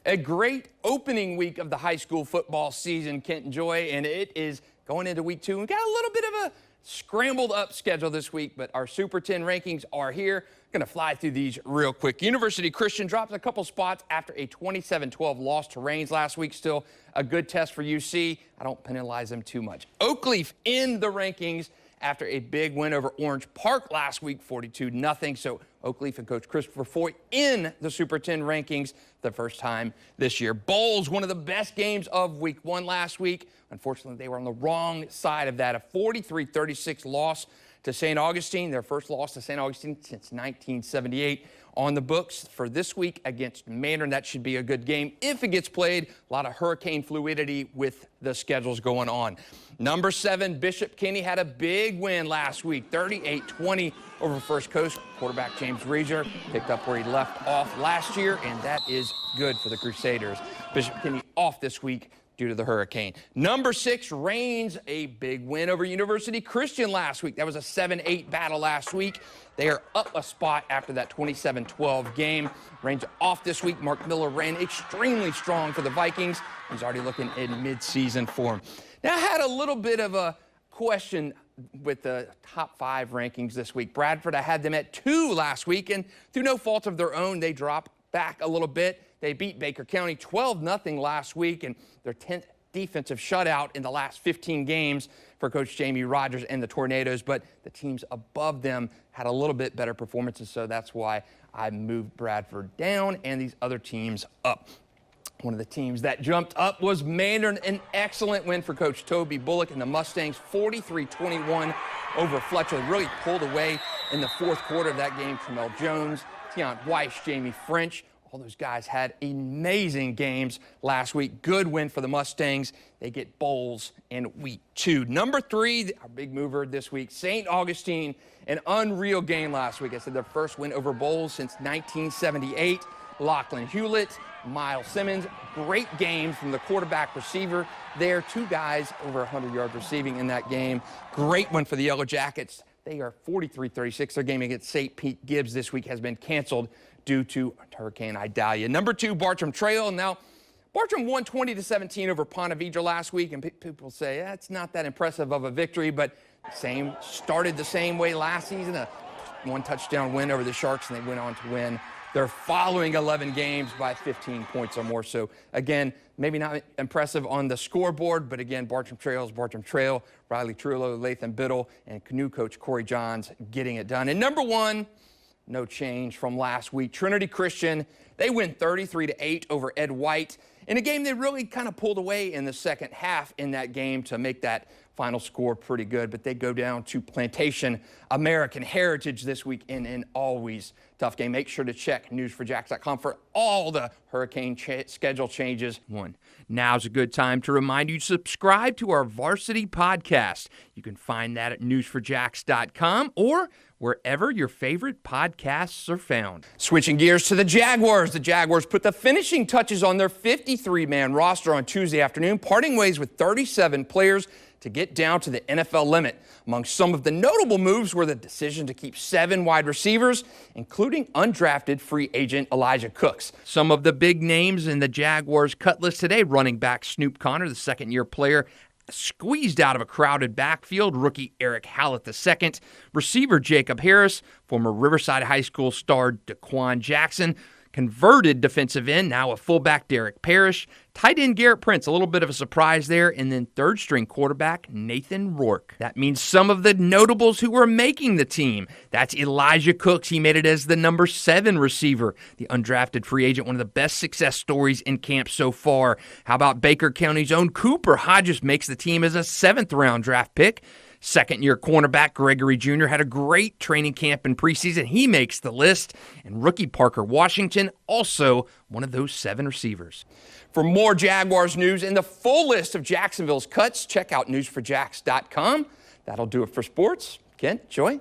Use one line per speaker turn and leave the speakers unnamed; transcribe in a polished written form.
A great opening week of the high school football season, Kent and Joy, and it is going into week 2. We've got a little bit of a scrambled up schedule this week, but our Super 10 rankings are here. Going to fly through these real quick. University Christian dropped a couple spots after a 27-12 loss to Raines last week. Still a good test for UC. I don't penalize them too much. Oakleaf in the rankings after a big win over Orange Park last week, 42-0. So Oakleaf and Coach Christopher Foy in the Super 10 rankings the first time this year. Bowls, one of the best games of week 1 last week. Unfortunately, they were on the wrong side of that. A 43-36 loss to St. Augustine, their first loss to St. Augustine since 1978. On the books for this week against Mandarin. That should be a good game if it gets played. A lot of hurricane fluidity with the schedules going on. Number 7, Bishop Kenny had a big win last week, 38-20 over First Coast. Quarterback James Reeser picked up where he left off last year, and that is good for the Crusaders. Bishop Kenny off this week due to the hurricane. Number 6, Raines, a big win over University Christian last week. That was a 7-8 battle last week. They are up a spot after that 27-12 game. Raines off this week. Mark Miller ran extremely strong for the Vikings. He's already looking in mid-season form. Now, I had a little bit of a question with the top 5 rankings this week. Bradford, I had them at 2 last week, and through no fault of their own, they dropped back a little bit. They beat Baker County 12-0 last week, and their 10th defensive shutout in the last 15 games for Coach Jamie Rogers and the Tornadoes, but the teams above them had a little bit better performances, so that's why I moved Bradford down and these other teams up. One of the teams that jumped up was Mandarin, an excellent win for Coach Toby Bullock and the Mustangs, 43-21 over Fletcher. Really pulled away in the fourth quarter of that game. Tramel Jones, Tiant Weiss, Jamie French, all those guys had amazing games last week. Good win for the Mustangs. They get bowls in week 2. Number 3, our big mover this week, St. Augustine, an unreal game last week. I said their first win over bowls since 1978. Lachlan Hewlett, Miles Simmons, great game from the quarterback receiver there. 2 guys over 100 yards receiving in that game. Great one for the Yellow Jackets. They are 43-36. Their game against St. Pete Gibbs this week has been canceled due to Hurricane Idalia. Number 2, Bartram Trail. Now, Bartram won 20-17 over Ponte Vedra last week, and people say that's not that impressive of a victory, but started the same way last season, a 1-touchdown win over the Sharks, and they went on to win their following 11 games by 15 points or more. So, again, maybe not impressive on the scoreboard, but again, Bartram Trail is Bartram Trail. Riley Trullo, Lathan Biddle, and canoe coach Corey Johns getting it done. And number 1, no change from last week, Trinity Christian. They win 33-8 over Ed White in a game they really kind of pulled away in the second half in that game to make that final score pretty good, but they go down to Plantation American Heritage this week in an always tough game. Make sure to check news4jax.com for all the hurricane schedule changes. Now's a good time to remind you to subscribe to our Varsity podcast. You can find that at news4jax.com or wherever your favorite podcasts are found. Switching gears to the Jaguars. The Jaguars put the finishing touches on their 53-man roster on Tuesday afternoon, parting ways with 37 players to get down to the NFL limit. Among some of the notable moves were the decision to keep 7 wide receivers, including undrafted free agent Elijah Cooks. Some of the big names in the Jaguars cut list today: running back Snoop Connor, the second-year player, squeezed out of a crowded backfield, rookie Eric Hallett II, receiver Jacob Harris, former Riverside High School star DeQuan Jackson, converted defensive end, now a fullback Derek Parrish, tight end Garrett Prince, a little bit of a surprise there, and then third-string quarterback Nathan Rourke. That means some of the notables who were making the team. That's Elijah Cooks. He made it as the number 7 receiver, the undrafted free agent, one of the best success stories in camp so far. How about Baker County's own Cooper Hodges makes the team as a 7th-round draft pick. Second-year cornerback Gregory Jr. had a great training camp in preseason. He makes the list. And rookie Parker Washington, also one of those 7 receivers. For more Jaguars news and the full list of Jacksonville's cuts, check out news4jax.com. That'll do it for sports. Kent, Joy?